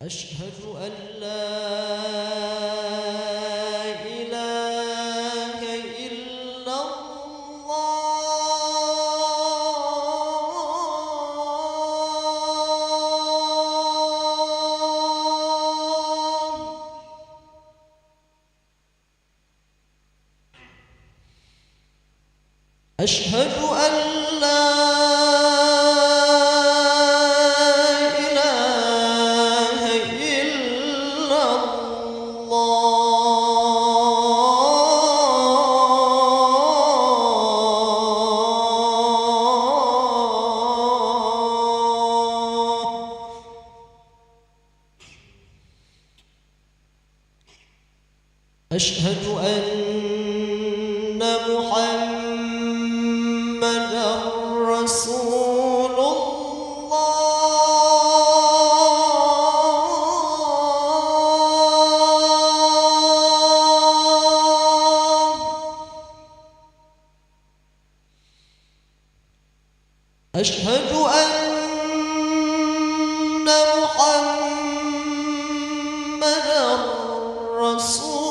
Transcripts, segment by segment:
أشهد أن لا إله إلا الله. أشهد أن لا أشهد أن محمدًا رسول الله. أشهد أن محمدًا رسول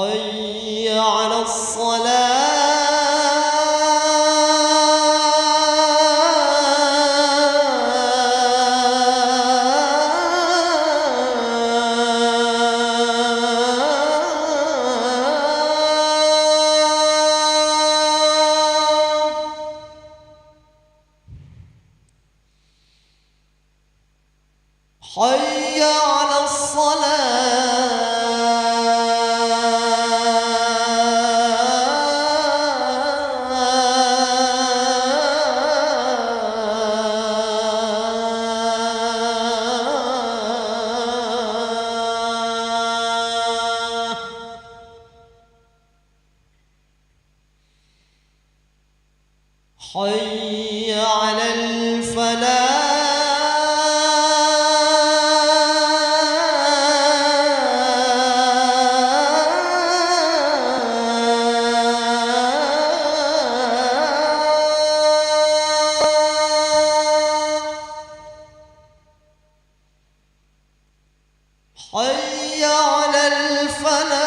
حي على حي على حي على الفلاح. حي على الفلاح.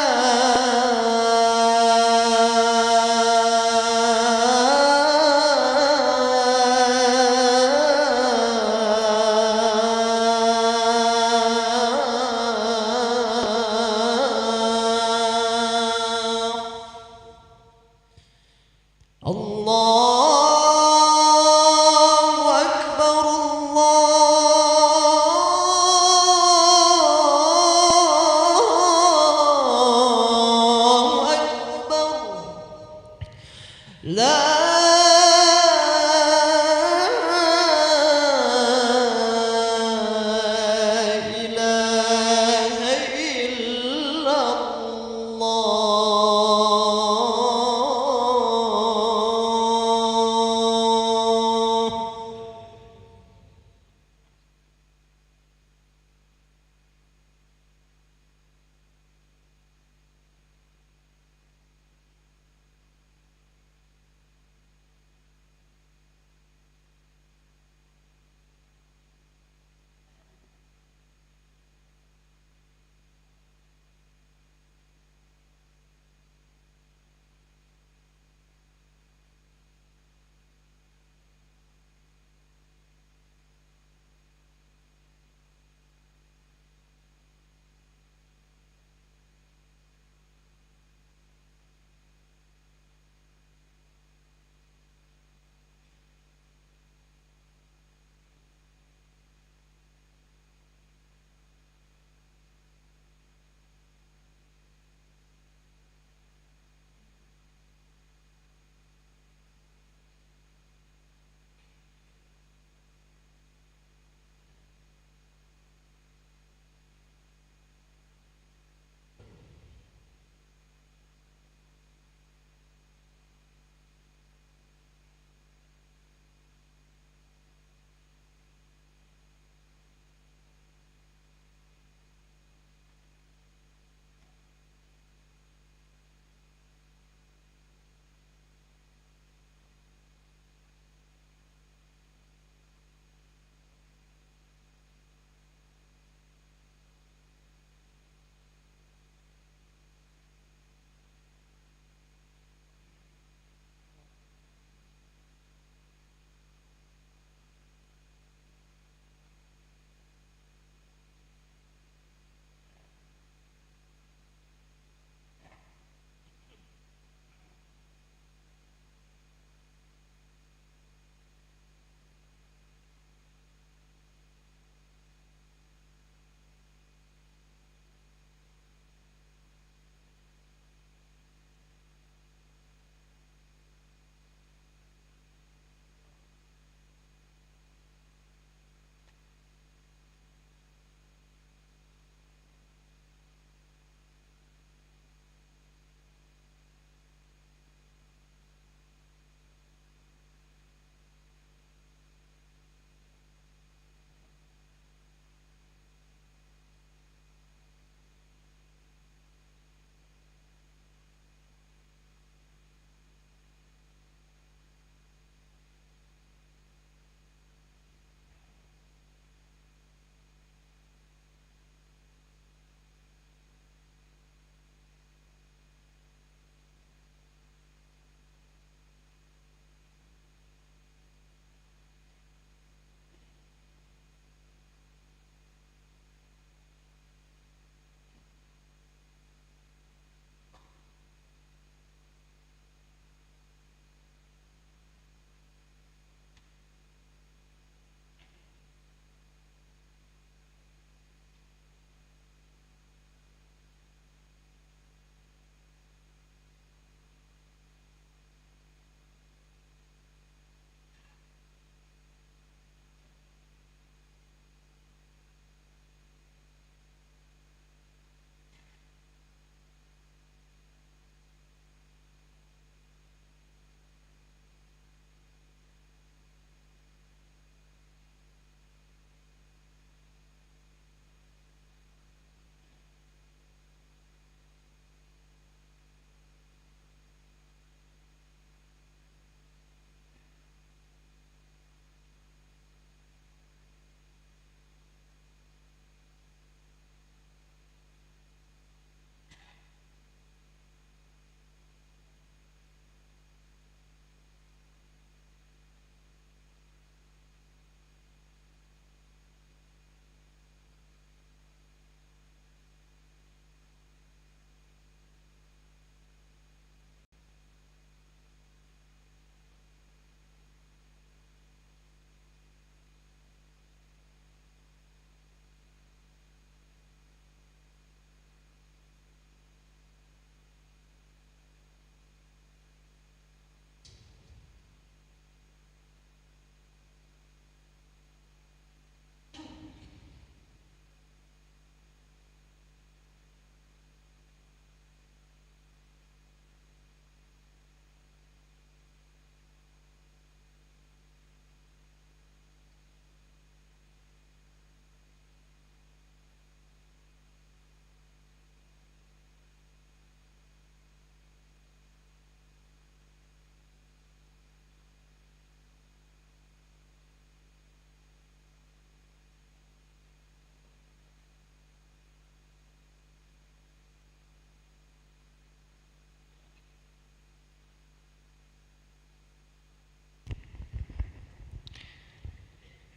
الله أكبر الله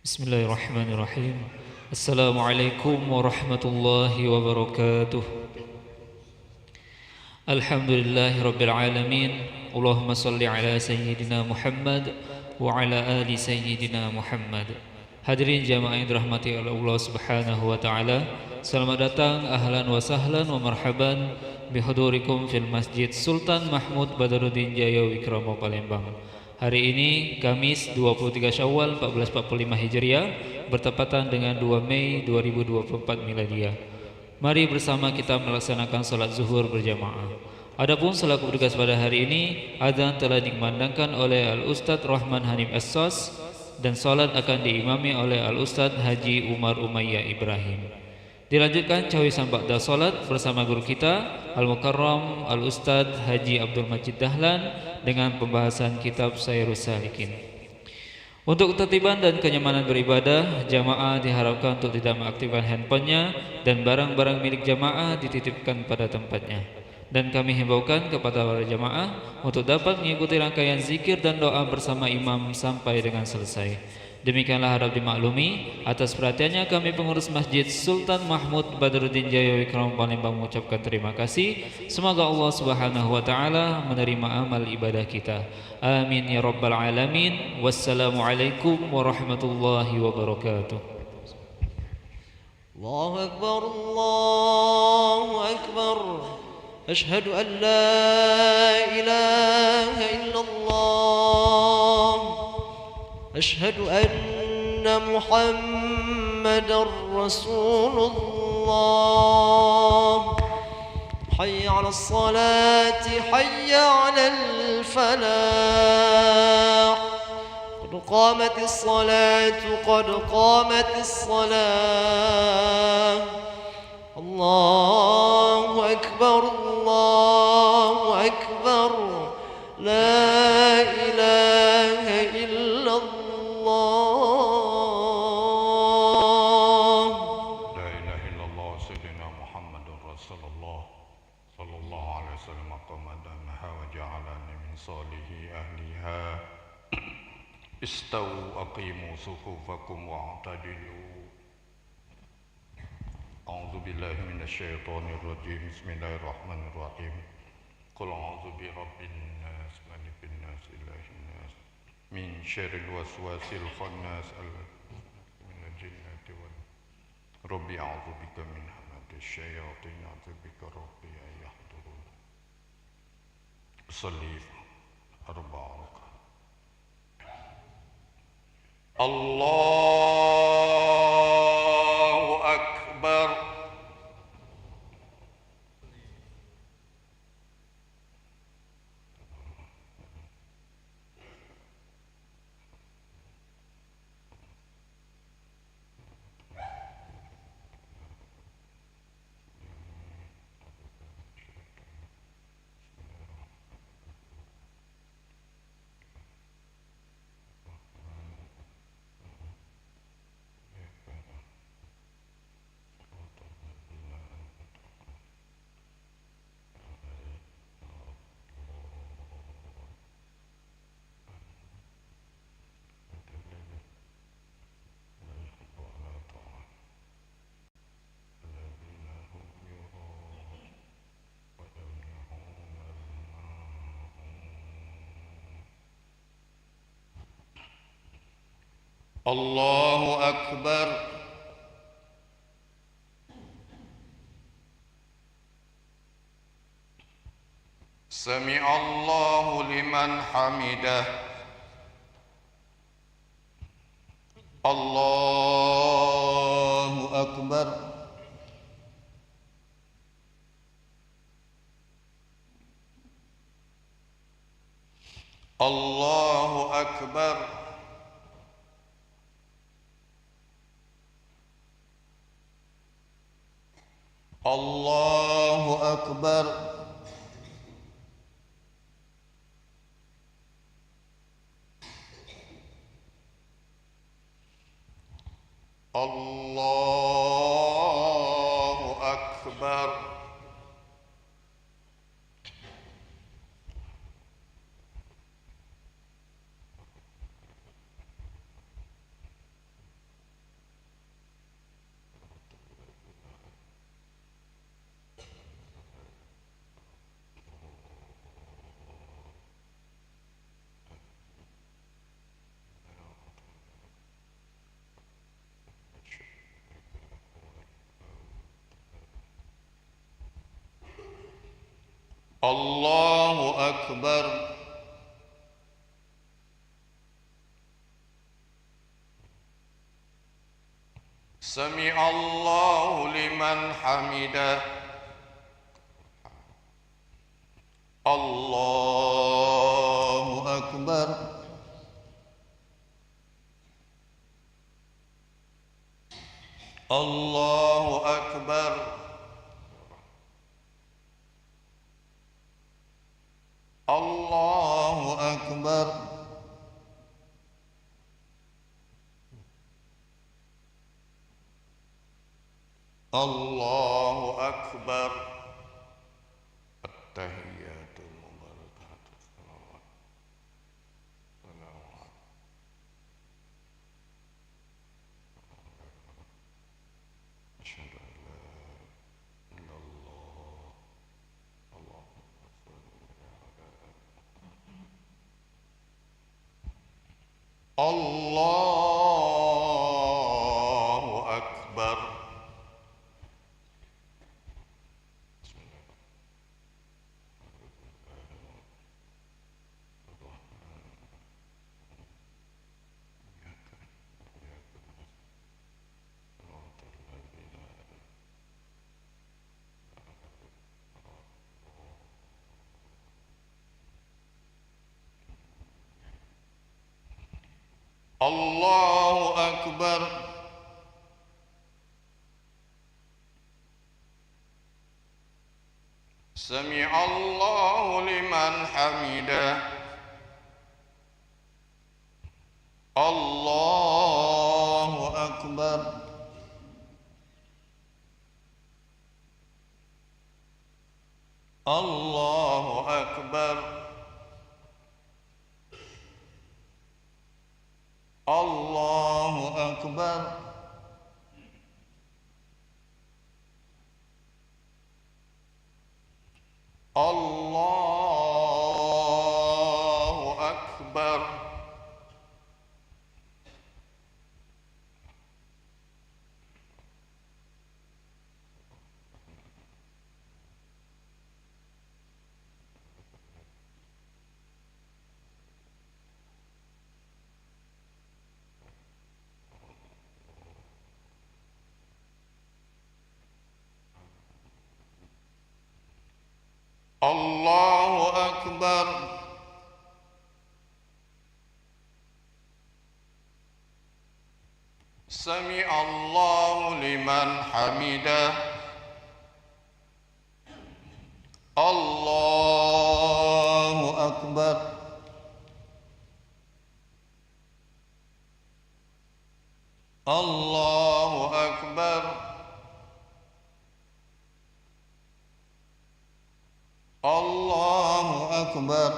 Bismillahirrahmanirrahim. Assalamualaikum warahmatullahi wabarakatuh. Alhamdulillahirabbil alamin. Allahumma shalli ala sayyidina Muhammad wa ala ali sayyidina Muhammad. Hadirin jamaah yang dirahmati oleh Allah Subhanahu wa taala. Selamat datang, ahlan wa sahlan wa marhaban bihudurikum fil Masjid Sultan Mahmud Badaruddin Jaya Wikrama Palembang. Hari ini Kamis 23 Syawal 1445 Hijriah bertepatan dengan 2 Mei 2024 Miladiah. Mari bersama kita melaksanakan salat zuhur berjamaah. Adapun selaku bertugas pada hari ini, adzan telah dikumandangkan oleh Al-Ustadz Rahman Hanif As-Sos dan salat akan diimami oleh Al-Ustadz Haji Umar Umayyah Ibrahim. Dilanjutkan cawisan ba'da salat bersama guru kita Al-Mukarram Al-Ustadz Haji Abdul Majid Dahlan dengan pembahasan kitab Sayrus Salikin. Untuk ketertiban dan kenyamanan beribadah, jamaah diharapkan untuk tidak mengaktifkan handphonenya dan barang-barang milik jamaah dititipkan pada tempatnya. Dan kami himbaukan kepada para jamaah untuk dapat mengikuti rangkaian zikir dan doa bersama imam sampai dengan selesai. Demikianlah harap dimaklumi. Atas perhatiannya kami pengurus Masjid Sultan Mahmud Badaruddin Jaya Wikrama Palembang mengucapkan terima kasih. Semoga Allah Subhanahu wa taala menerima amal ibadah kita. Amin ya rabbal alamin. Wassalamualaikum warahmatullahi wabarakatuh. Allahu Akbar, Allahu Akbar. Ashhadu an la ilaha illallah. أشهد أن محمدًا رسول الله. حي على الصلاة حي على الفلاح. قد قامت الصلاة قد قامت الصلاة. الله أكبر الله أكبر. لا إله إلا الله. استووا أقيموا صفوفكم واعتدلوا. أعوذ بالله من الشيطان الرجيم. بسم الله الرحمن الرحيم. قل أعوذ برب الناس ملك الناس إله الناس من شر الوسواس الخناس من الجنة والناس. ربي أعوذ بك من همزات الشياطين أعوذ بك ربي أن يحضرون. صلي 4 ركعات. الله أكبر. الله أكبر. سمع الله لمن حمده. الله أكبر. الله أكبر. الله أكبر. الله أكبر. الله أكبر سمع الله لمن حمده الله أكبر الله أكبر الله أكبر الله أكبر التحيات المباركات الصلوات السلام أشهد أن لا إله إلا الله اللهم صل على الله أكبر الله أكبر سمع الله لمن حمده الله أكبر الله أكبر الله أكبر الله أكبر الله أكبر سمع الله لمن حمده الله أكبر الله أكبر الله أكبر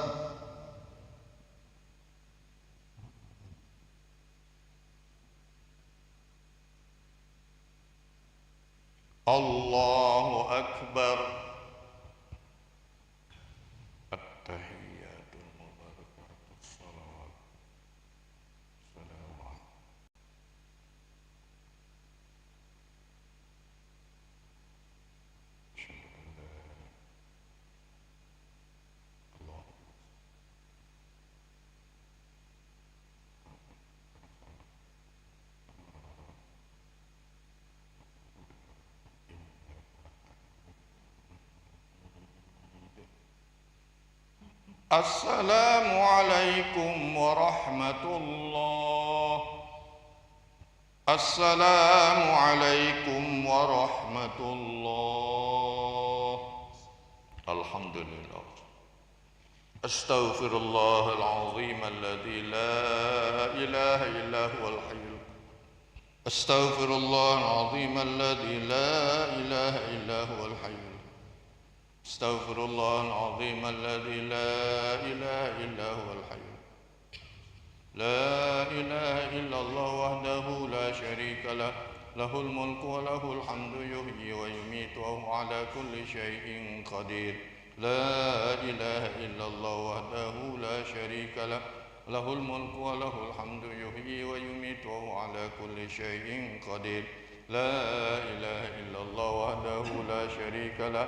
الله أكبر التحيات المباركات الصلوات السلام عليكم السلام عليكم ورحمة الله السلام عليكم ورحمة الله الحمد لله أستغفر الله العظيم الذي لا إله إلا هو الحي أستغفر الله العظيم الذي لا إله إلا هو الحي أستغفر الله العظيم الذي لا إله إلا هو الحي لا إله إلا الله وحده لا شريك له له الملك وله الحمد يحيي ويميت وهو على كل شيء قدير لا إله إلا الله وحده لا شريك له له الملك وله الحمد يحيي ويميت وهو على كل شيء قدير لا إله إلا الله وحده لا شريك له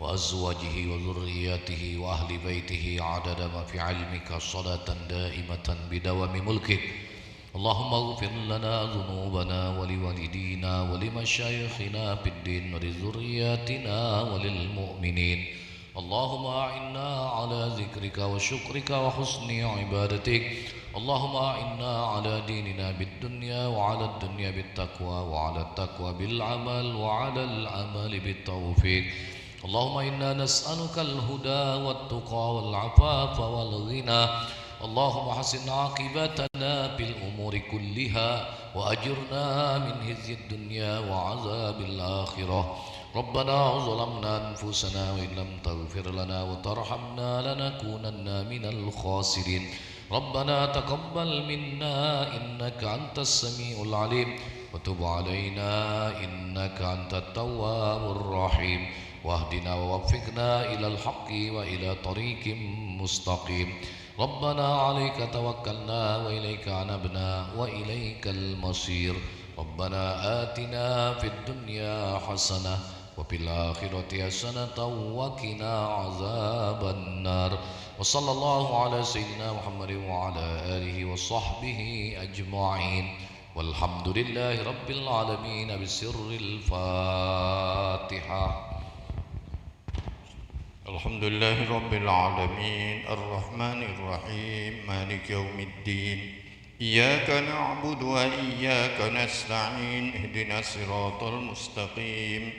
وأزواجه وذرياته وأهل بيته عدد ما في علمك صلاة دائمة بدوام ملكك. اللهم اغفر لنا ذنوبنا ولوالدينا ولمشايخنا في الدين ولذرياتنا وللمؤمنين. اللهم أعنا على ذكرك وشكرك وحسن عبادتك. اللهم أعنا على ديننا بالدنيا وعلى الدنيا بالتقوى وعلى التقوى بالعمل وعلى العمل بالتوفيق. اللهم إنا نسألك الهدى والتقى والعفاف والغنى. اللهم حسن عاقبتنا في الأمور كلها وأجرنا من خزي الدنيا وعذاب الآخرة. ربنا ظلمنا أنفسنا وإن لم تغفر لنا وترحمنا لنكونن من الخاسرين. ربنا تقبل منا إنك أنت السميع العليم وتب علينا إنك أنت التواب الرحيم. واهدنا ووفقنا إلى الحق وإلى طريق مستقيم. ربنا عليك توكلنا وإليك عنبنا وإليك المصير. ربنا آتنا في الدنيا حسنة وفي الآخرة حسنة وقنا عذاب النار. وصلى الله على سيدنا محمد وعلى آله وصحبه أجمعين والحمد لله رب العالمين بسر الفاتحة. الحمد لله رب العالمين الرحمن الرحيم مالك يوم الدين إياك نعبد وإياك نستعين اهدنا الصراط المستقيم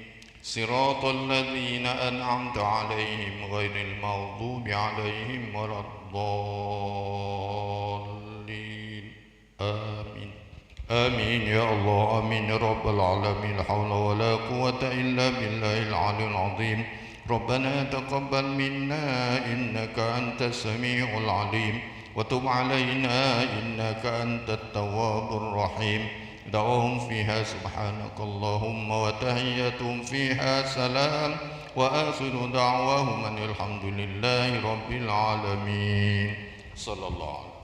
صراط الذين أنعمت عليهم غير المغضوب عليهم ولا الضالين آمين آمين يا الله آمين يا رب العالمين. لا حول ولا قوة إلا بالله العلي العظيم. ربنا تقبل منا إنك أنت السميع العليم وتب علينا إنك أنت التواب الرحيم. دعوهم فيها سبحانك اللهم وتحيتهم فيها سلام وآخر دعواهم أن الحمد لله رب العالمين. صلى الله عليه وسلم.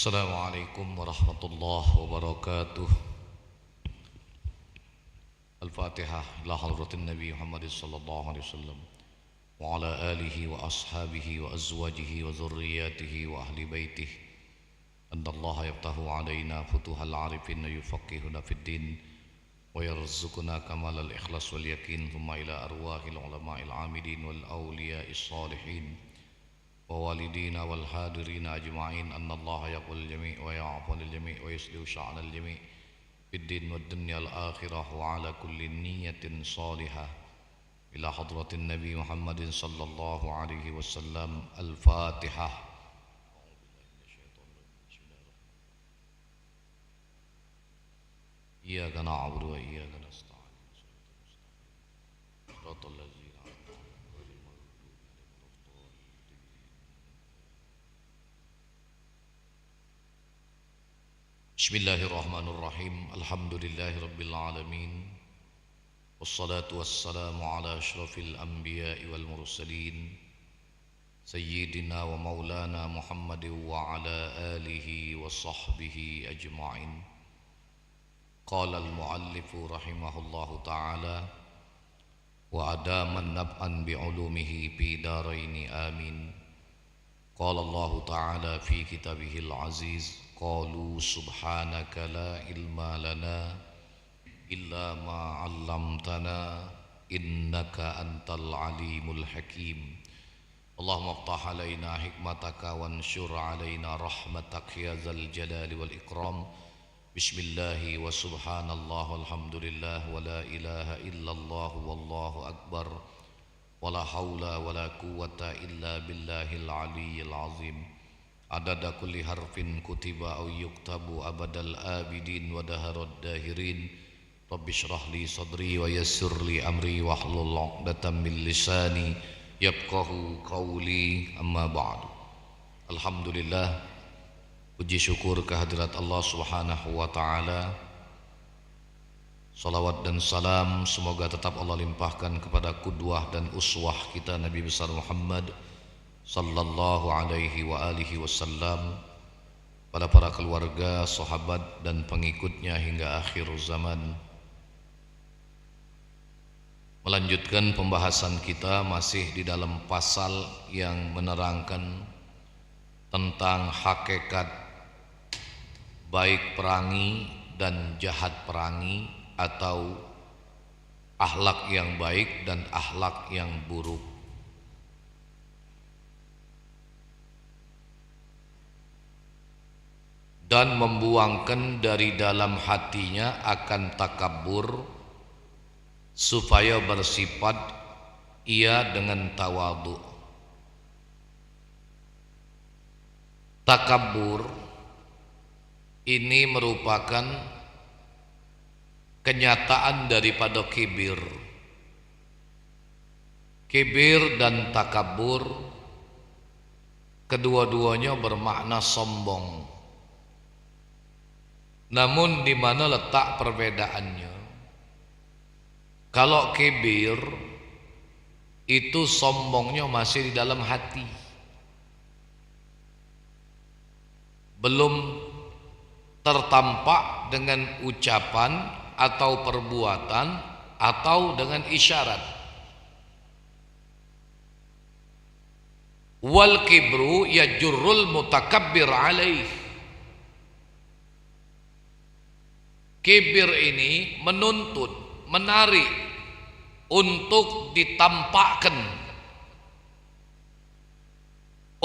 Assalamualaikum warahmatullahi wabarakatuh. Al-Fatihah ila hadratin Nabi Muhammad sallallahu alaihi wasallam wa ala alihi wa ashabihi wa azwajihi wa zurriyatihi wa ahli baitih. Annallaha yaftahu alaina futuhal arifin wa yufaqihuna fid din wa yarzuquna kamalal ikhlas wal yakin thumma ila arwahil ulama'il amilin wal awliya'is salihin wa walidina wal hadirina ajma'in. Annallaha yaqul jami' wa ya'fu lil jami' wa yuslihu sya'nal jami' fid din wad dunya al akhirah wa ala kulli niyatin salihah ila hadratin Nabi Muhammadin sallallahu alaihi wasallam. Al-Fatihah. Iyyaka na'budu wa iyyaka nasta'in. Shiratal ladzina Bismillahirrahmanirrahim. Alhamdulillahi rabbil alamin. Wassalatu wassalamu ala ashrafil anbiya'i wal mursalin Sayyidina wa maulana Muhammadin wa ala alihi wa sahbihi ajma'in. Qala al-muallifu rahimahullahu ta'ala wa adaman nab'an bi'ulumihi fi daraini amin. Qala Allah ta'ala fi kitabihil aziz qalu subhanaka la ilma lana illa ma 'allamtana innaka antal alimul hakim. Allahumma iftah alaina hikmataka wanshur alaina rahmatak ya zal jalali wal ikram. Bismillahi wa subhanallah walhamdulillah wa la ilaha illallah wallahu akbar wa la hawla wa la quwwata illa billahil aliyyil azim. Adada kulli harfin kutiba aw yuktabu abadal abidin wa daharad dahirin. Rabbi shrah li sadri wa yassir li amri wahlul 'uqdatam min lisani yafqahu qawli. Amma ba'du. Alhamdulillah, puji syukur kehadirat Allah Subhanahu wa taala. Salawat dan salam semoga tetap Allah limpahkan kepada qudwah dan uswah kita Nabi besar Muhammad sallallahu alaihi wa alihi wasallam, pada para keluarga, sahabat dan pengikutnya hingga akhir zaman. Melanjutkan pembahasan kita masih di dalam pasal yang menerangkan tentang hakikat baik perangi dan jahat perangi, atau akhlak yang baik dan akhlak yang buruk. Dan membuangkan dari dalam hatinya akan takabur, supaya bersifat ia dengan tawadhu. Takabur ini merupakan kenyataan daripada kibir. Kibir dan takabur kedua-duanya bermakna sombong. Namun di mana letak perbedaannya? Kalau kibir itu sombongnya masih di dalam hati, belum tertampak dengan ucapan atau perbuatan atau dengan isyarat. Wal kibru yajurrul mutakabbir alaih. Kibir ini menuntut, menarik untuk ditampakkan,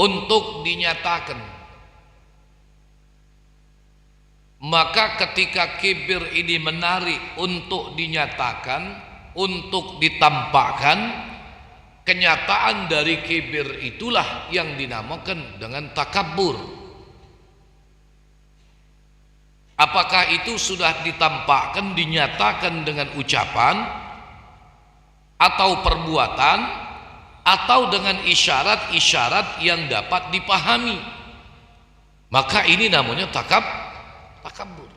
untuk dinyatakan. Maka ketika kibir ini menarik untuk dinyatakan, untuk ditampakkan, kenyataan dari kibir itulah yang dinamakan dengan takabur. Apakah itu sudah ditampakkan, dinyatakan dengan ucapan atau perbuatan, atau dengan isyarat-isyarat yang dapat dipahami, maka ini namanya takabur.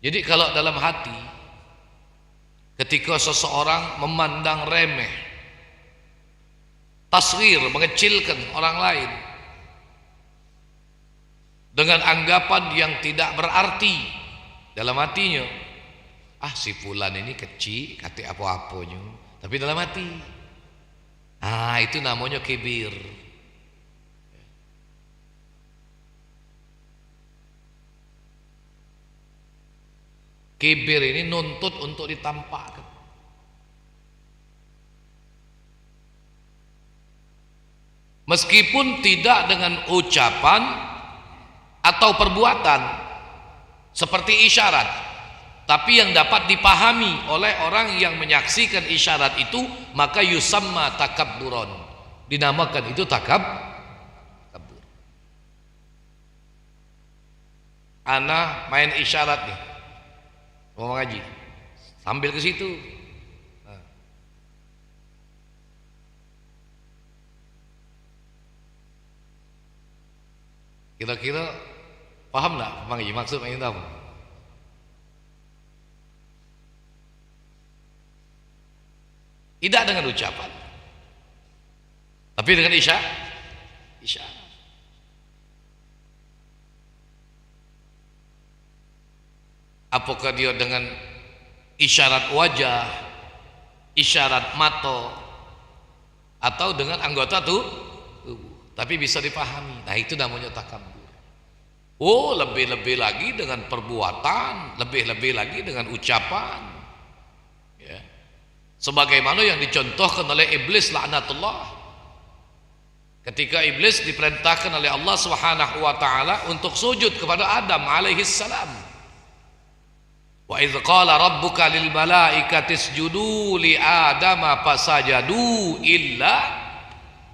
Jadi kalau dalam hati, ketika seseorang memandang remeh, tasghir, mengecilkan orang lain, dengan anggapan yang tidak berarti dalam hatinya. Ah, si fulan ini kecil, kata apa-apanya, tapi dalam hati. Ah, itu namanya kibir. Kibir ini nuntut untuk ditampakkan. Meskipun tidak dengan ucapan atau perbuatan seperti isyarat, tapi yang dapat dipahami oleh orang yang menyaksikan isyarat itu, maka yusamma takabburon, dinamakan itu takabbur. Ana main isyarat nih, mau ngaji, sambil ke situ. Kira-kira paham nggak mengaji maksud main tahu? Tidak dengan ucapan, tapi dengan isyarat. Apakah dia dengan isyarat wajah, isyarat mata, atau dengan anggota tubuh, tapi bisa dipahami. Nah, itu namanya takabur. Oh, lebih-lebih lagi dengan perbuatan, lebih-lebih lagi dengan ucapan, ya. Sebagaimana yang dicontohkan oleh iblis laknatullah, ketika iblis diperintahkan oleh Allah Subhanahu wa taala untuk sujud kepada Adam alaihi salam. Wa idz qala rabbuka lil malaikati isjudu li adama fasajadu illa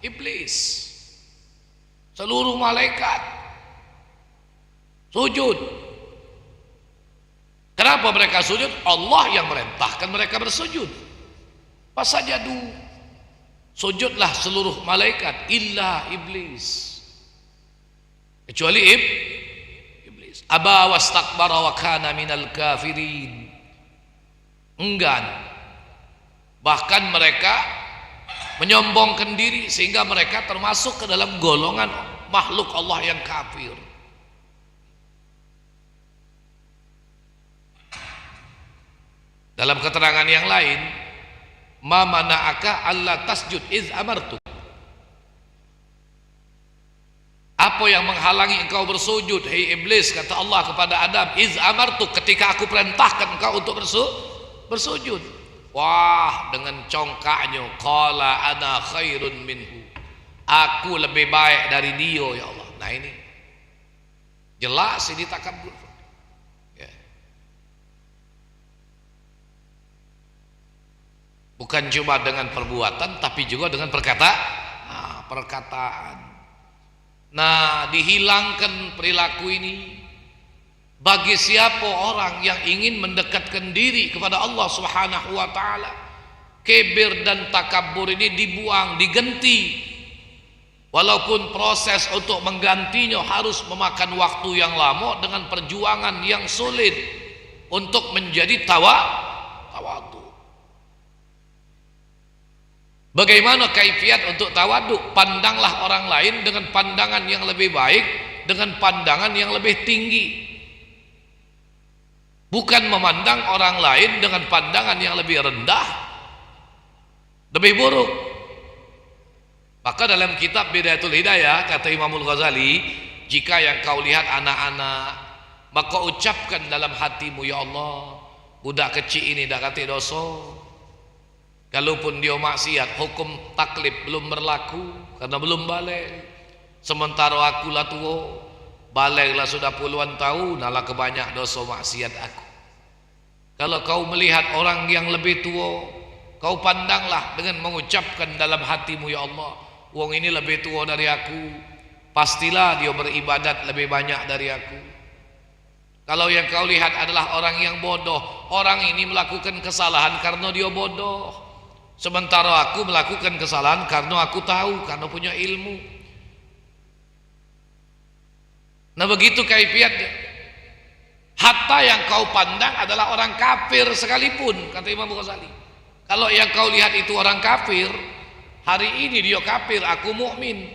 iblis. Seluruh malaikat sujud. Kenapa mereka sujud? Allah yang merintahkan mereka bersujud. Fasajadu, sujudlah seluruh malaikat illa iblis, kecuali iblis. Aba wastakbara wa kana minal kafirin, enggan, bahkan mereka menyombongkan diri sehingga mereka termasuk ke dalam golongan makhluk Allah yang kafir. Dalam keterangan yang lain, ma mana'aka alla tasjud iz amartu, apa yang menghalangi engkau bersujud hai iblis, kata Allah kepada Adam, iz amartu, ketika aku perintahkan engkau untuk bersujud. Wah, dengan congkaknya, qala ana khairun minhu, aku lebih baik dari dia ya Allah. Nah, ini jelas ini takabur. Ya. Bukan cuma dengan perbuatan, tapi juga dengan perkataan. Nah, dihilangkan perilaku ini bagi siapa orang yang ingin mendekatkan diri kepada Allah Subhanahu wa taala. Kibir dan takabur ini dibuang, digenti. Walaupun proses untuk menggantinya harus memakan waktu yang lama dengan perjuangan yang sulit untuk menjadi tawadu. Bagaimana kaifiat untuk tawadu? Pandanglah orang lain dengan pandangan yang lebih baik, dengan pandangan yang lebih tinggi. Bukan memandang orang lain dengan pandangan yang lebih rendah, lebih buruk. Maka dalam kitab Bidayatul Hidayah kata Imamul Ghazali, jika yang kau lihat anak-anak, maka ucapkan dalam hatimu, ya Allah, budak kecil ini dah kata dosa. Kalaupun dia maksiat, hukum taklif belum berlaku karena belum balik. Sementara aku lah tua, baliklah sudah puluhan tahun, alah kebanyak dosa maksiat aku. Kalau kau melihat orang yang lebih tua, kau pandanglah dengan mengucapkan dalam hatimu, ya Allah, wong ini lebih tua dari aku, pastilah dia beribadat lebih banyak dari aku. Kalau yang kau lihat adalah orang yang bodoh, orang ini melakukan kesalahan karena dia bodoh, sementara aku melakukan kesalahan karena aku tahu, karena punya ilmu. Nah, begitu kaifiatnya. Hatta yang kau pandang adalah orang kafir sekalipun, kata Imam Ghazali. Kalau yang kau lihat itu orang kafir, hari ini dia kafir, aku mukmin,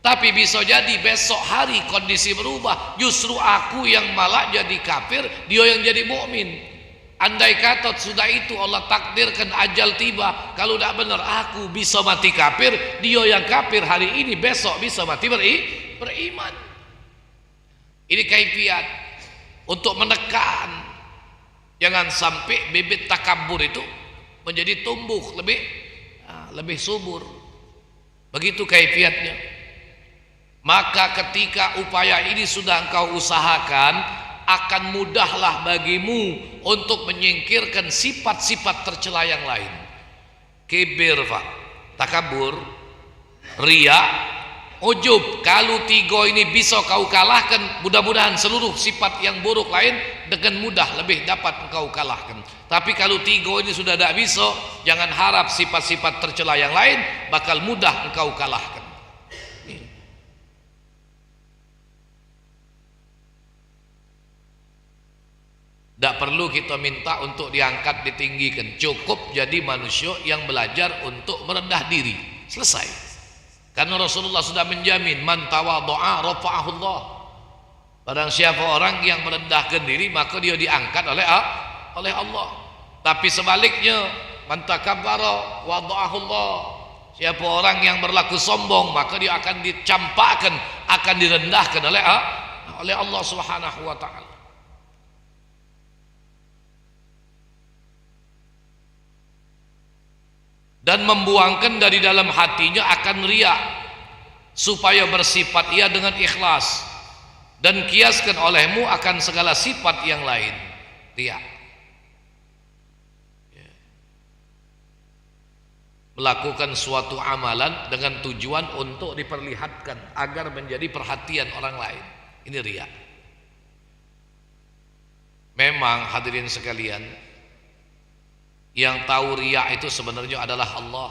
Tapi bisa jadi besok hari kondisi berubah, justru aku yang malah jadi kafir, dia yang jadi mukmin. Andai kata sudah itu Allah takdirkan ajal tiba, kalau tidak benar aku bisa mati kafir, dia yang kafir hari ini besok bisa mati beriman. Ini kaifiat untuk menekan jangan sampai bibit takabur itu menjadi tumbuh lebih subur. Begitu kaifiatnya. Maka ketika upaya ini sudah engkau usahakan, akan mudahlah bagimu untuk menyingkirkan sifat-sifat tercela yang lain. Kibir, Pak, takabur, riya, ujub. Kalau tiga ini bisa kau kalahkan, mudah-mudahan seluruh sifat yang buruk lain dengan mudah lebih dapat engkau kalahkan. Tapi kalau tiga ini sudah tidak bisa, jangan harap sifat-sifat tercela yang lain bakal mudah engkau kalahkan. Tidak perlu kita minta untuk diangkat, ditinggikan. Cukup jadi manusia yang belajar untuk merendah diri. Selesai. Karena Rasulullah sudah menjamin, man tawadha'a rafa'ahullah. Barang siapa orang yang merendahkan diri, maka dia diangkat oleh Allah. Tapi sebaliknya, man takabbara wadha'ahullah. Siapa orang yang berlaku sombong, maka dia akan dicampakkan, akan direndahkan oleh Allah Subhanahu wa taala. Dan membuangkan dari dalam hatinya akan riya, supaya bersifat ia dengan ikhlas, dan kiaskan olehmu akan segala sifat yang lain riya. Melakukan suatu amalan dengan tujuan untuk diperlihatkan agar menjadi perhatian orang lain, ini riya. Memang hadirin sekalian, yang tahu riya itu sebenarnya adalah Allah.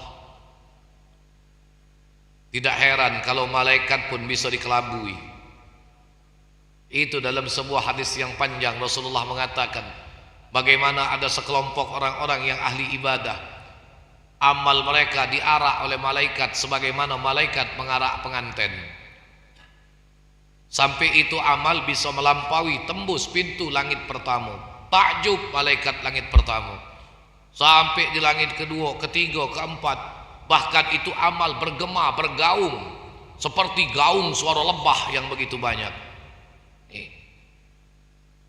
Tidak heran kalau malaikat pun bisa dikelabui. Itu dalam sebuah hadis yang panjang Rasulullah mengatakan, bagaimana ada sekelompok orang-orang yang ahli ibadah, amal mereka diarak oleh malaikat sebagaimana malaikat mengarak pengantin. Sampai itu amal bisa melampaui, tembus pintu langit pertama. Takjub malaikat langit pertama. Sampai di langit kedua, ketiga, keempat. Bahkan itu amal bergema, bergaung, seperti gaung suara lebah yang begitu banyak.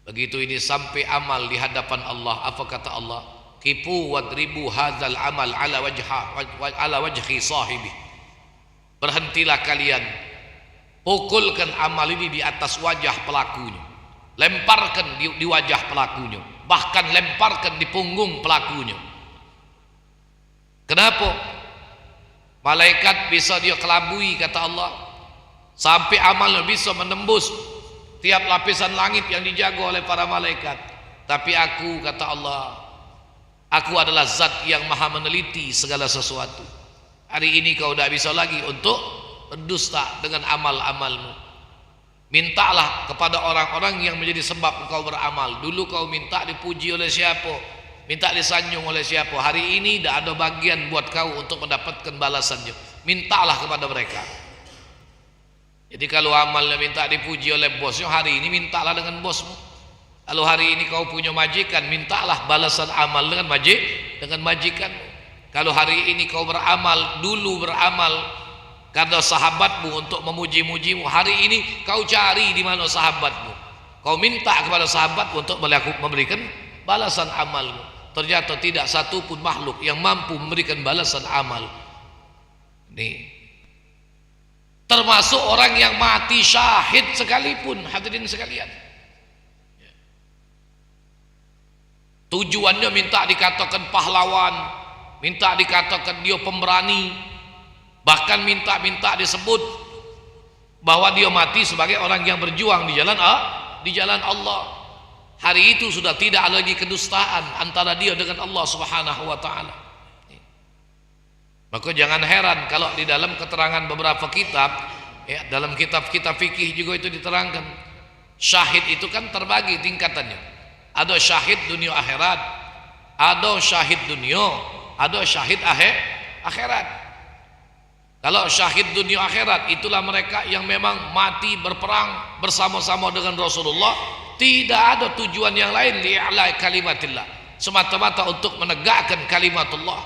Begitu ini sampai amal di hadapan Allah, apa kata Allah? Kipu wadribu hadzal amal ala wajhi sahibi. Berhentilah kalian, pukulkan amal ini di atas wajah pelakunya, lemparkan di wajah pelakunya, bahkan lemparkan di punggung pelakunya. Kenapa? Malaikat bisa dia kelabui, kata Allah, sampai amalnya bisa menembus tiap lapisan langit yang dijaga oleh para malaikat. Tapi aku, kata Allah, aku adalah zat yang maha meneliti segala sesuatu. Hari ini kau tidak bisa lagi untuk berdusta dengan amal-amalmu. Mintalah kepada orang-orang yang menjadi sebab engkau beramal. Dulu kau minta dipuji oleh siapa, minta disanjung oleh siapa. Hari ini tidak ada bagian buat kau untuk mendapatkan balasannya. Mintalah kepada mereka. Jadi kalau amalnya minta dipuji oleh bosnya, hari ini mintalah dengan bosmu. Kalau hari ini kau punya majikan, mintalah balasan amal dengan majikan. Kalau hari ini kau beramal, dulu beramal karena sahabatmu untuk memuji-mujimu, hari ini kau cari di mana sahabatmu, kau minta kepada sahabat untuk memberikan balasan amalmu. Ternyata tidak satu pun makhluk yang mampu memberikan balasan amal. Nih, termasuk orang yang mati syahid sekalipun, hadirin sekalian. Tujuannya minta dikatakan pahlawan, minta dikatakan dia pemberani, bahkan minta disebut bahwa dia mati sebagai orang yang berjuang di jalan Allah. Hari itu sudah tidak lagi kedustaan antara dia dengan Allah Subhanahu wa taala. Maka jangan heran kalau di dalam keterangan beberapa kitab, ya, dalam kitab-kitab fikih juga itu diterangkan, syahid itu kan terbagi tingkatannya. Ada syahid dunia akhirat, ada syahid dunia, ada syahid akhirat. Kalau syahid dunia akhirat itulah mereka yang memang mati berperang bersama-sama dengan Rasulullah, tidak ada tujuan yang lain li'ala kalimatillah, semata-mata untuk menegakkan kalimatullah,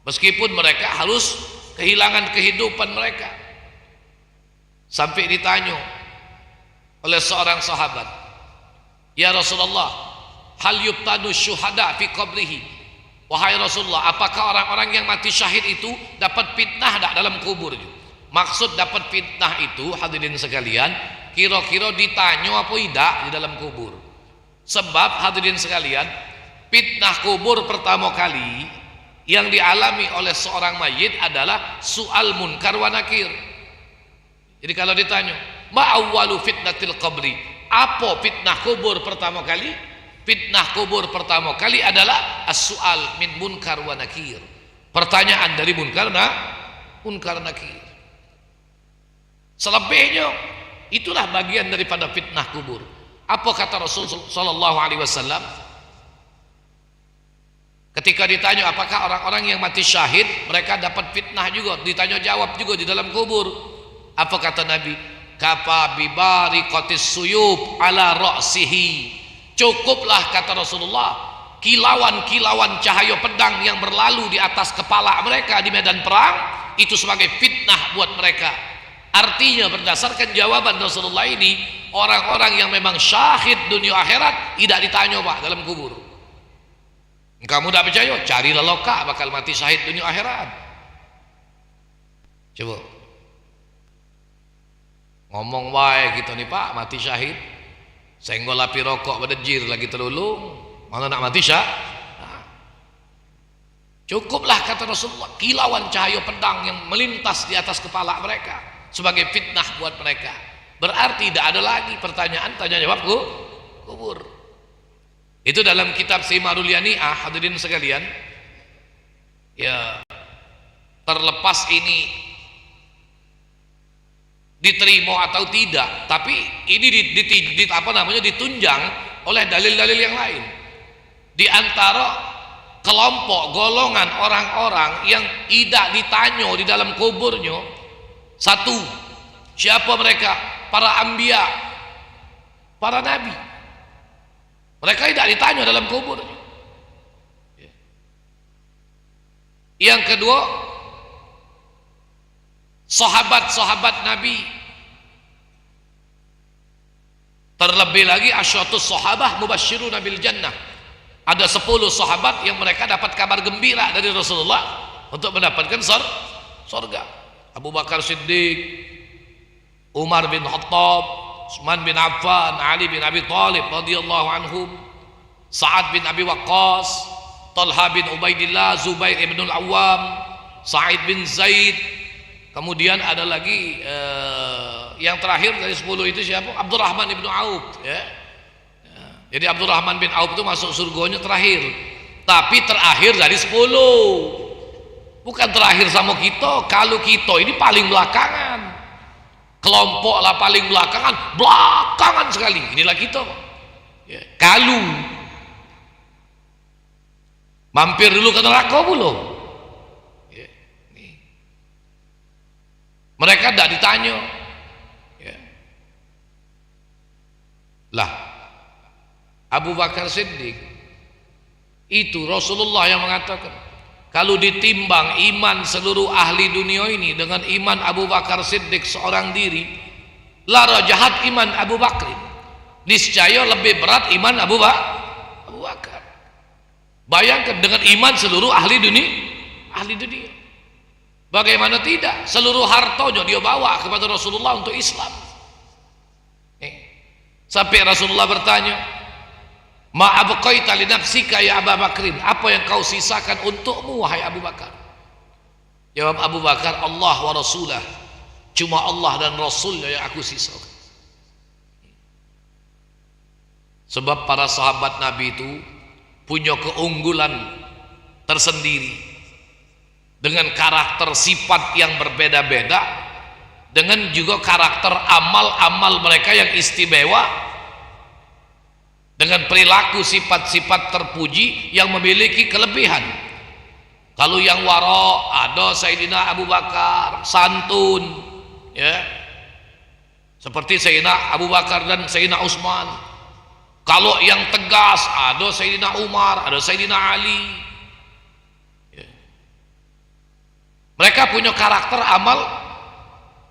meskipun mereka harus kehilangan kehidupan mereka. Sampai ditanya oleh seorang sahabat, ya Rasulullah, hal yubtanu syuhada fi qabrihi, wahai Rasulullah, apakah orang-orang yang mati syahid itu dapat fitnah tak dalam kubur? Maksud dapat fitnah itu, hadirin sekalian, kira-kira ditanya apa tidak di dalam kubur. Sebab hadirin sekalian, fitnah kubur pertama kali yang dialami oleh seorang mayit adalah soal munkar wa nakir. Jadi kalau ditanya, ma awwalu fitnatil qabri, apa fitnah kubur pertama kali? Fitnah kubur pertama kali adalah as-su'al min munkar wa nakir, pertanyaan dari munkar nakir. Selebihnya itulah bagian daripada fitnah kubur. Apa kata Rasul sallallahu alaihi wasallam ketika ditanya apakah orang-orang yang mati syahid mereka dapat fitnah juga, ditanya jawab juga di dalam kubur? Apa kata Nabi? Kafa bibariqatis suyub ala ra'sihi, cukuplah kata Rasulullah kilauan-kilauan cahaya pedang yang berlalu di atas kepala mereka di medan perang itu sebagai fitnah buat mereka. Artinya berdasarkan jawaban Rasulullah ini, orang-orang yang memang syahid dunia akhirat tidak ditanya Pak dalam kubur. Kamu tidak percaya? Carilah loka bakal mati syahid dunia akhirat. Coba ngomong baik gitu nih Pak, mati syahid senggol api rokok berdejir lagi terlulung, mana nak mati syah? Nah, cukuplah kata Rasulullah kilauan cahaya pedang yang melintas di atas kepala mereka sebagai fitnah buat mereka. Berarti tidak ada lagi pertanyaan tanya jawab kubur. Itu dalam kitab Simarul Yani'ah, hadirin sekalian. Ya, terlepas ini diterima atau tidak, tapi ini ditunjang oleh dalil-dalil yang lain. Di antara kelompok golongan orang-orang yang tidak ditanya di dalam kuburnya, satu, siapa mereka? Para anbiya, para nabi. Mereka tidak ditanya dalam kuburnya. Yang kedua, sahabat-sahabat Nabi, terlebih lagi asyatus sahabah mubasysyiruna bil jannah, ada 10 sahabat yang mereka dapat kabar gembira dari Rasulullah untuk mendapatkan surga. Abu Bakar Siddiq, Umar bin Khattab, Utsman bin Affan, Ali bin Abi Thalib radhiyallahu anhum, Sa'ad bin Abi Waqqas, Talha bin Ubaidillah, Zubair ibn al-Awwam, Sa'id bin Zaid. Kemudian ada lagi yang terakhir dari 10 itu siapa? Abdurrahman bin Auf, ya. Jadi Abdurrahman bin Auf itu masuk surganya terakhir, tapi terakhir dari 10, bukan terakhir sama kita. Kalau kita ini paling belakangan, kelompok lah paling belakangan sekali, inilah kita, ya. Kalau mampir dulu ke neraka belum? Mereka tidak ditanya, ya. Lah Abu Bakar Siddiq itu Rasulullah yang mengatakan, kalau ditimbang iman seluruh ahli dunia ini dengan iman Abu Bakar Siddiq seorang diri, la rajahat iman Abu Bakrin, niscaya lebih berat iman Abu Bakar. Bayangkan dengan iman seluruh ahli dunia. Bagaimana tidak, seluruh hartanya dia bawa kepada Rasulullah untuk Islam. Sampai Rasulullah bertanya, ma abqaita li nafsika ya Abu Bakrin, apa yang kau sisakan untukmu wahai Abu Bakar? Jawab Abu Bakar, Allah wa Rasulah, cuma Allah dan Rasulnya yang aku sisakan. Sebab para sahabat Nabi itu punya keunggulan tersendiri, dengan karakter sifat yang berbeda-beda, dengan juga karakter amal-amal mereka yang istimewa, dengan perilaku sifat-sifat terpuji yang memiliki kelebihan. Kalau yang wara ada Sayyidina Abu Bakar, santun, ya, seperti Sayyidina Abu Bakar dan Sayyidina Utsman. Kalau yang tegas ada Sayyidina Umar, ada Sayyidina Ali, ya. Mereka punya karakter amal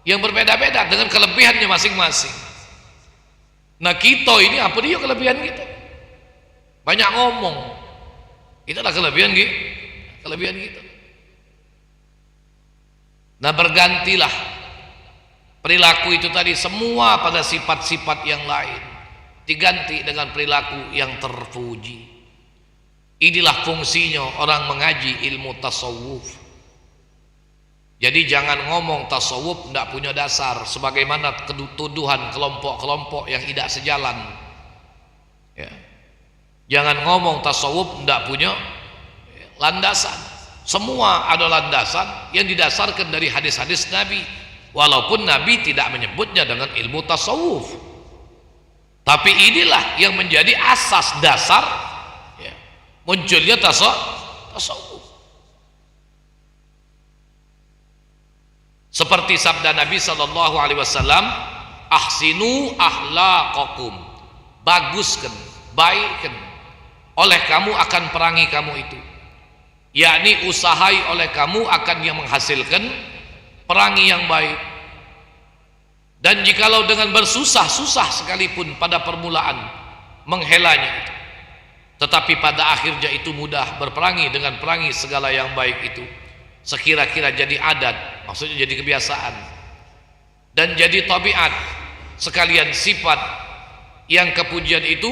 yang berbeda-beda dengan kelebihannya masing-masing. Nah kita ini apa dia kelebihan kita? Banyak ngomong, itulah kelebihan kita. Kelebihan kita. Nah bergantilah perilaku itu tadi semua pada sifat-sifat yang lain diganti dengan perilaku yang terpuji. Inilah fungsinya orang mengaji ilmu tasawuf. Jadi jangan ngomong tasawuf tidak punya dasar sebagaimana tuduhan kelompok-kelompok yang tidak sejalan, ya. Jangan ngomong tasawuf tidak punya landasan. Semua ada landasan yang didasarkan dari hadis-hadis Nabi, walaupun Nabi tidak menyebutnya dengan ilmu tasawuf, tapi inilah yang menjadi asas dasar, ya, munculnya tasawuf. Seperti sabda Nabi sallallahu alaihi wasallam, ahsinu ahlaqakum, baguskan, baikkan, oleh kamu akan perangi kamu itu, yakni usahai oleh kamu akan yang menghasilkan perangi yang baik. Dan jikalau dengan bersusah-susah sekalipun pada permulaan menghelanya itu, tetapi pada akhirnya itu mudah berperangi dengan perangi segala yang baik itu, sekira-kira jadi adat, maksudnya jadi kebiasaan dan jadi tabiat sekalian sifat yang kepujian itu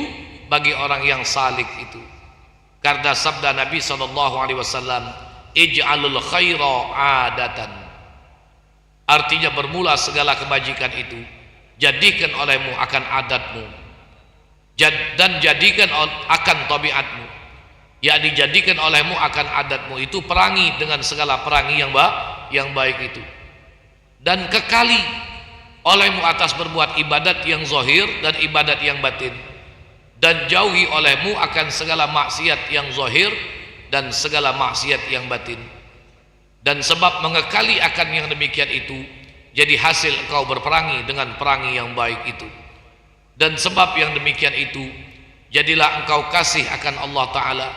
bagi orang yang salik itu. Karena sabda Nabi SAW, ij'alul khaira adatan, artinya bermula segala kebajikan itu jadikan olehmu akan adatmu, dan jadikan akan tabiatmu, yakni jadikan olehmu akan adatmu itu perangi dengan segala perangi yang baik itu, dan kekali olehmu atas berbuat ibadat yang zahir dan ibadat yang batin, dan jauhi olehmu akan segala maksiat yang zahir dan segala maksiat yang batin. Dan sebab mengekali akan yang demikian itu, jadi hasil engkau berperangi dengan perangi yang baik itu. Dan sebab yang demikian itu, jadilah engkau kasih akan Allah Ta'ala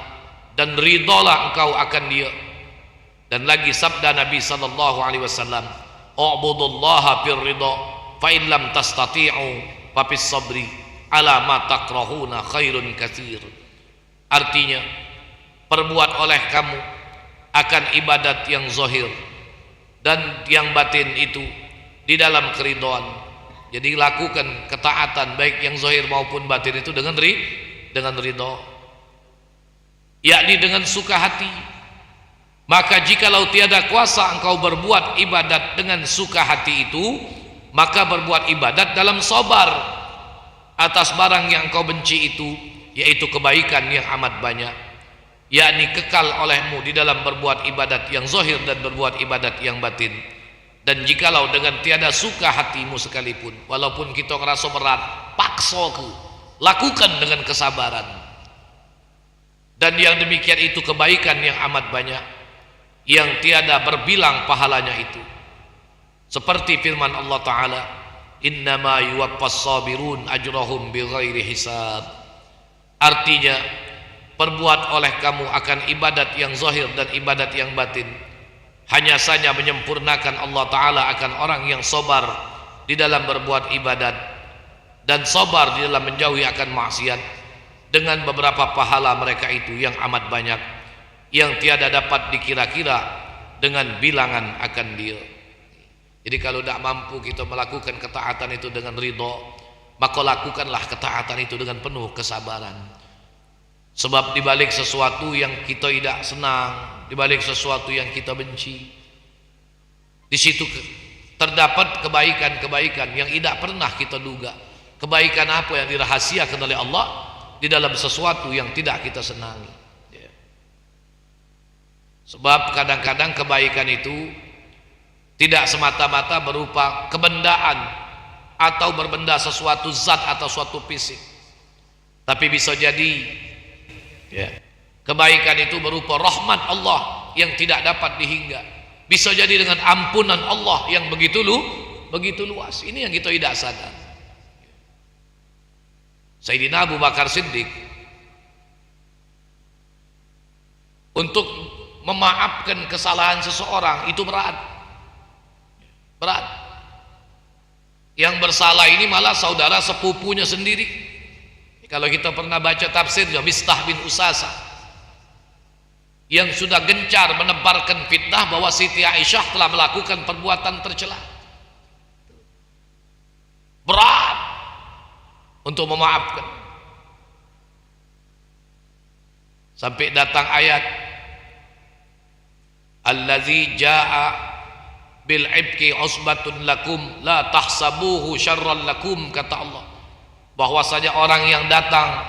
dan ridalah engkau akan dia. Dan lagi sabda Nabi SAW, u'budullaha birridha fa in lam tastati'u fa bis sabri ala ma takrahuna khairun katsir. Artinya, perbuat oleh kamu akan ibadat yang zahir dan yang batin itu di dalam keridhaan. Jadi lakukan ketaatan baik yang zahir maupun batin itu dengan ridha, yakni dengan suka hati. Maka jikalau tiada kuasa engkau berbuat ibadat dengan suka hati itu, maka berbuat ibadat dalam sabar atas barang yang engkau benci itu, yaitu kebaikan yang amat banyak, yakni kekal olehmu di dalam berbuat ibadat yang zahir dan berbuat ibadat yang batin. Dan jikalau dengan tiada suka hatimu sekalipun, walaupun kita ngerasa berat, paksa ke, lakukan dengan kesabaran. Dan yang demikian itu kebaikan yang amat banyak, yang tiada berbilang pahalanya itu. Seperti firman Allah Ta'ala, innama yuwaffas sabirun ajrahum bighairi hisab. Artinya, perbuat oleh kamu akan ibadat yang zahir dan ibadat yang batin, hanya saja menyempurnakan Allah Ta'ala akan orang yang sabar di dalam berbuat ibadat dan sabar di dalam menjauhi akan maksiat, dengan beberapa pahala mereka itu yang amat banyak, yang tiada dapat dikira-kira dengan bilangan akan dia. Jadi kalau tidak mampu kita melakukan ketaatan itu dengan ridha, maka lakukanlah ketaatan itu dengan penuh kesabaran. Sebab dibalik sesuatu yang kita tidak senang, dibalik sesuatu yang kita benci, di situ terdapat kebaikan-kebaikan yang tidak pernah kita duga. Kebaikan apa yang dirahasiakan oleh Allah di dalam sesuatu yang tidak kita senangi. Sebab kadang-kadang kebaikan itu tidak semata-mata berupa kebendaan atau berbenda sesuatu zat atau suatu fisik, tapi bisa jadi kebaikan itu berupa rahmat Allah yang tidak dapat dihingga, bisa jadi dengan ampunan Allah yang begitu luas. Ini yang kita tidak sadar. Sayyidina Abu Bakar Siddiq untuk memaafkan kesalahan seseorang itu berat. Yang bersalah ini malah saudara sepupunya sendiri. Kalau kita pernah baca tafsirnya Mistah bin Usasa yang sudah gencar menebarkan fitnah bahwa Siti Aisyah telah melakukan perbuatan tercela, berat untuk memaafkan, sampai datang ayat allazi jaa bil ibki usbatun lakum la tahsabuhu syarran lakum, kata Allah bahwasanya orang yang datang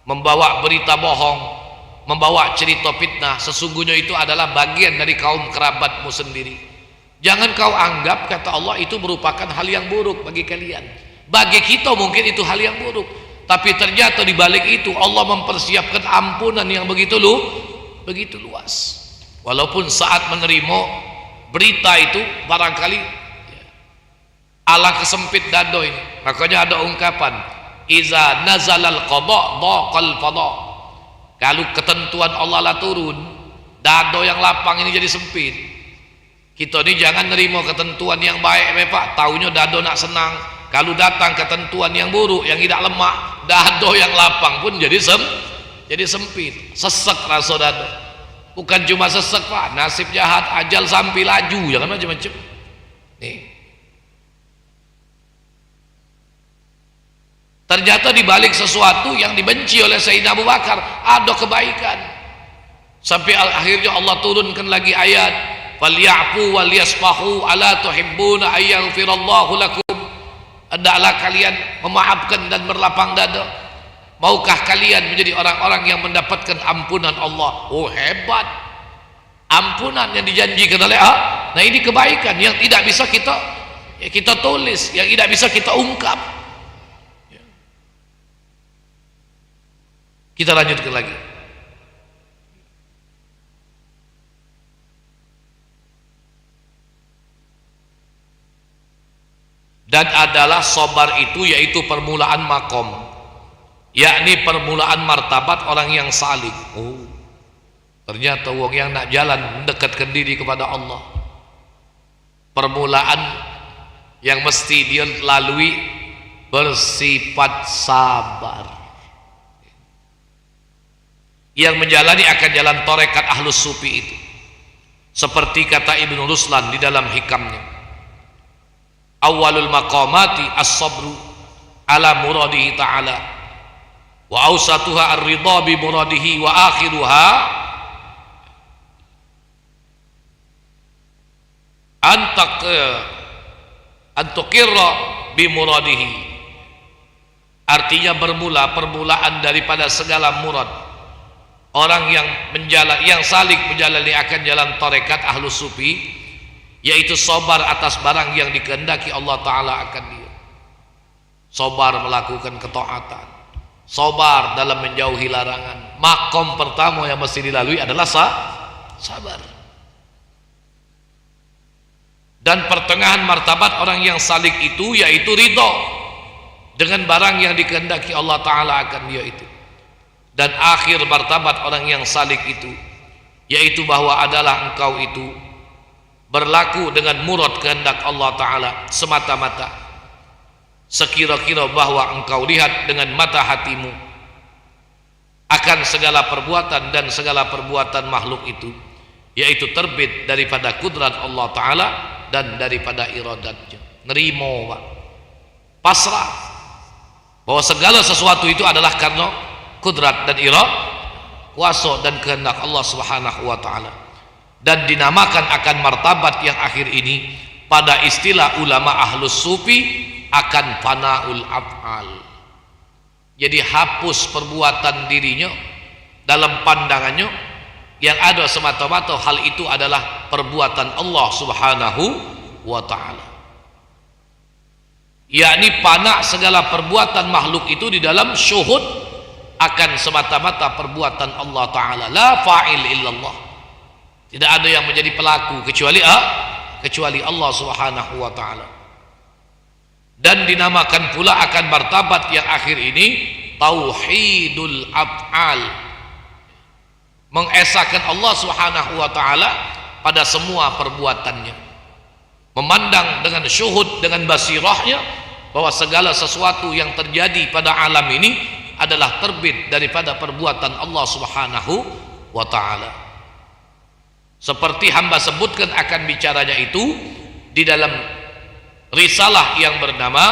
membawa berita bohong, membawa cerita fitnah, sesungguhnya itu adalah bagian dari kaum kerabatmu sendiri. Jangan kau anggap, kata Allah, itu merupakan hal yang buruk bagi kalian. Bagi kita mungkin itu hal yang buruk, tapi ternyata di balik itu Allah mempersiapkan ampunan yang begitu luas. Walaupun saat menerima berita itu barangkali ala kesempit dado ini, makanya ada ungkapan iza nazalal qada daqal fada. Kalau ketentuan Allah lah turun, dado yang lapang ini jadi sempit. Kita ini jangan nerima ketentuan yang baik, Pak. Taunya dado nak senang. Kalau datang ketentuan yang buruk, yang tidak lemak, dado yang lapang pun jadi sempit. Sesek rasa dado. Bukan cuma sesek, Pak, nasib jahat, ajal sampai laju, jangan macam-macam. Nih. Ternyata di balik sesuatu yang dibenci oleh Sayyidina Abu Bakar ada kebaikan. Sampai akhirnya Allah turunkan lagi ayat, "Falyafu wal yasfahu ala tuhibbuna ayyaghfirallahu lakum." Hendaklah kalian memaafkan dan berlapang dada. Maukah kalian menjadi orang-orang yang mendapatkan ampunan Allah? Oh, hebat. Ampunan yang dijanjikan oleh Allah. Nah, ini kebaikan yang tidak bisa kita tulis, yang tidak bisa kita ungkap. Kita lanjutkan lagi. Dan adalah sabar itu yaitu permulaan makom, yakni permulaan martabat orang yang salih. Oh, ternyata wong yang nak jalan mendekatkan diri kepada Allah, permulaan yang mesti dia lalui bersifat sabar. Yang menjalani akan jalan tarekat ahlus sufi itu, seperti kata Ibnu Ruslan di dalam hikamnya, awalul maqamati as-sabru ala muradihi ta'ala wa awsatuha ar-ridha bi muradihi wa akhiruha antuqirra bi muradihi. Artinya permulaan daripada segala murad orang yang salik menjalani akan jalan tarekat ahlus sufi, yaitu sabar atas barang yang dikehendaki Allah Ta'ala akan dia. Sabar melakukan ketaatan, sabar dalam menjauhi larangan. Makom pertama yang mesti dilalui adalah sabar. Dan pertengahan martabat orang yang salik itu yaitu ridho dengan barang yang dikehendaki Allah Ta'ala akan dia itu. Dan akhir martabat orang yang salik itu yaitu bahwa adalah engkau itu berlaku dengan murad kehendak Allah Ta'ala semata-mata, sekira-kira bahwa engkau lihat dengan mata hatimu akan segala perbuatan dan segala perbuatan makhluk itu, yaitu terbit daripada kudrat Allah Ta'ala dan daripada iradatnya. Nerimo, Pak, pasrah bahwa segala sesuatu itu adalah karena kudrat dan kuasa dan kehendak Allah Subhanahu wa Ta'ala. Dan dinamakan akan martabat yang akhir ini pada istilah ulama ahlus sufi akan fanaul af'al. Jadi hapus perbuatan dirinya dalam pandangannya, yang ada semata-mata hal itu adalah perbuatan Allah Subhanahu wa Ta'ala, yakni fana segala perbuatan makhluk itu di dalam syuhud akan semata-mata perbuatan Allah Ta'ala. La fa'il illallah, Tidak ada yang menjadi pelaku kecuali Allah Subhanahu wa taala. Dan dinamakan pula akan martabat yang akhir ini tauhidul af'al, mengesahkan Allah Subhanahu wa taala pada semua perbuatannya, memandang dengan syuhud, dengan basirahnya bahwa segala sesuatu yang terjadi pada alam ini adalah terbit daripada perbuatan Allah Subhanahu wa taala. Seperti hamba sebutkan akan bicaranya itu di dalam risalah yang bernama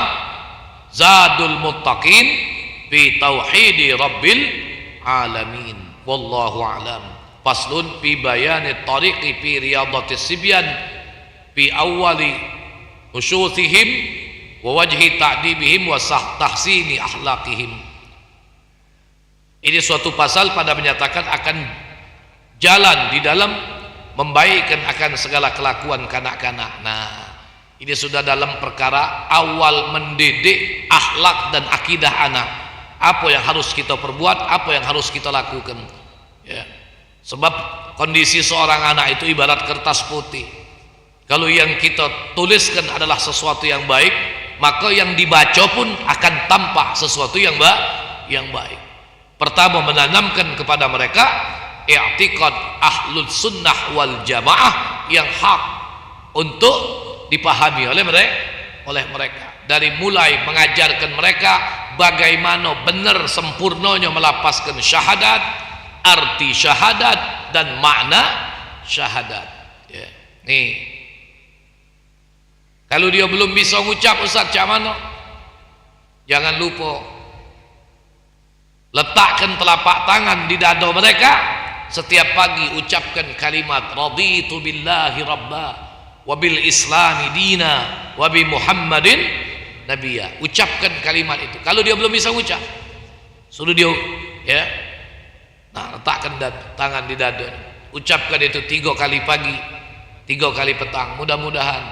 Zadul Muttaqin fi Tauhidi Rabbil Alamin. Wallahu a'lam. Faslun fi bayani tariqi fi riyadatis sibyan fi awwali usyuthihim wa wajhi ta'dibihim wa tahsini akhlaqihim. Ini suatu pasal pada menyatakan akan jalan di dalam membaikkan akan segala kelakuan kanak-kanak. Nah, ini sudah dalam perkara awal mendidik akhlak dan akidah anak. Apa yang harus kita perbuat, apa yang harus kita lakukan. Ya. Sebab kondisi seorang anak itu ibarat kertas putih. Kalau yang kita tuliskan adalah sesuatu yang baik, maka yang dibaca pun akan tampak sesuatu yang baik. Pertama, menanamkan kepada mereka i'tiqad ahlul sunnah wal jamaah yang hak untuk dipahami oleh mereka. Dari mulai mengajarkan mereka bagaimana benar sempurnanya melapaskan syahadat, arti syahadat dan makna syahadat. Ya. Nih, kalau dia belum bisa ngucap Ustaz cak mana, jangan lupa letakkan telapak tangan di dada mereka. Setiap pagi ucapkan kalimat raditu billahi rabba wa bil islami dina wa bi muhammadin nabiyya. Ucapkan kalimat itu. Kalau dia belum bisa ucap, suruh dia ya. Nah, letakkan tangan di dada. Ucapkan itu 3 kali pagi, 3 kali petang. Mudah-mudahan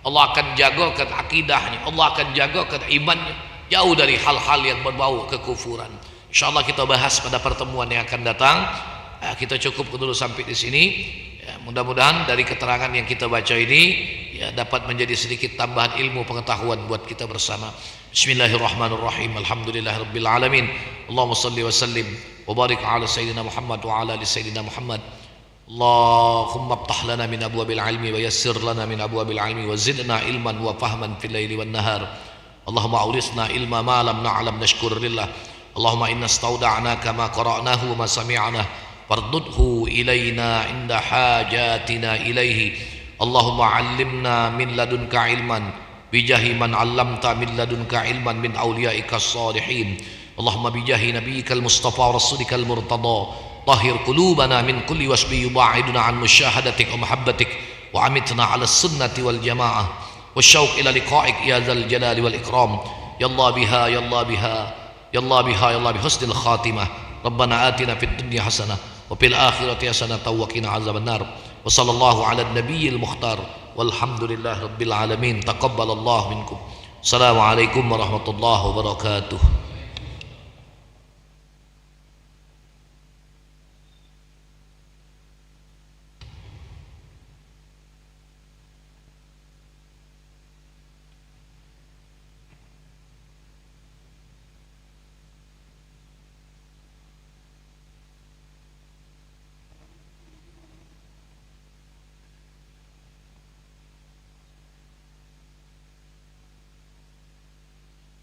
Allah akan jagakan akidahnya, Allah akan jagakan imannya jauh dari hal-hal yang berbau kekufuran. Insyaallah kita bahas pada pertemuan yang akan datang. Kita cukup dulu sampai di sini. Ya, mudah-mudahan dari keterangan yang kita baca ini ya, dapat menjadi sedikit tambahan ilmu pengetahuan buat kita bersama. Bismillahirrahmanirrahim. Alhamdulillahirabbil alamin. Allahumma shalli wa sallim wa barik ala sayyidina Muhammad wa ala ali sayyidina Muhammad. Allahumma iftah lana min abwabil ilmi wa yassir lana min abwabil ilmi wa zidna ilman wa fahman fil laili wan nahar. Allahumma aurisna ilma ma lam na'lam nashkur lillah. Allahumma inna stauda'naka ma qara'nahu wa ma sami'na fardudhu ilayna inda hajatina ilaihi. Allahumma allimna min ladunka ilman bijahi man allamta min ladunka ilman min awliyaika as-salihin. Allahumma bijahi nabiyyikal mustafa wa rasulika al-murtada tahhir qulubana min kulli wasbi yuba'iduna an musyahadatik wa mahabbatik wa amitna ala sunnati wal jamaah wa syauq ila liqa'ik ya dzal jalali wal ikram. Ya Allah biha ya Allah biha ya Allah biha ya Allah bihusnil khatimah. Rabbana atina fid dunya hasanah wa fil akhirati hasanatan wa qina azabannar. Wa sallallahu ala nabiyil mukhtar walhamdulillahi rabbil alamin. Taqabbalallahu minkum. Assalamualaikum warahmatullahi wabarakatuh.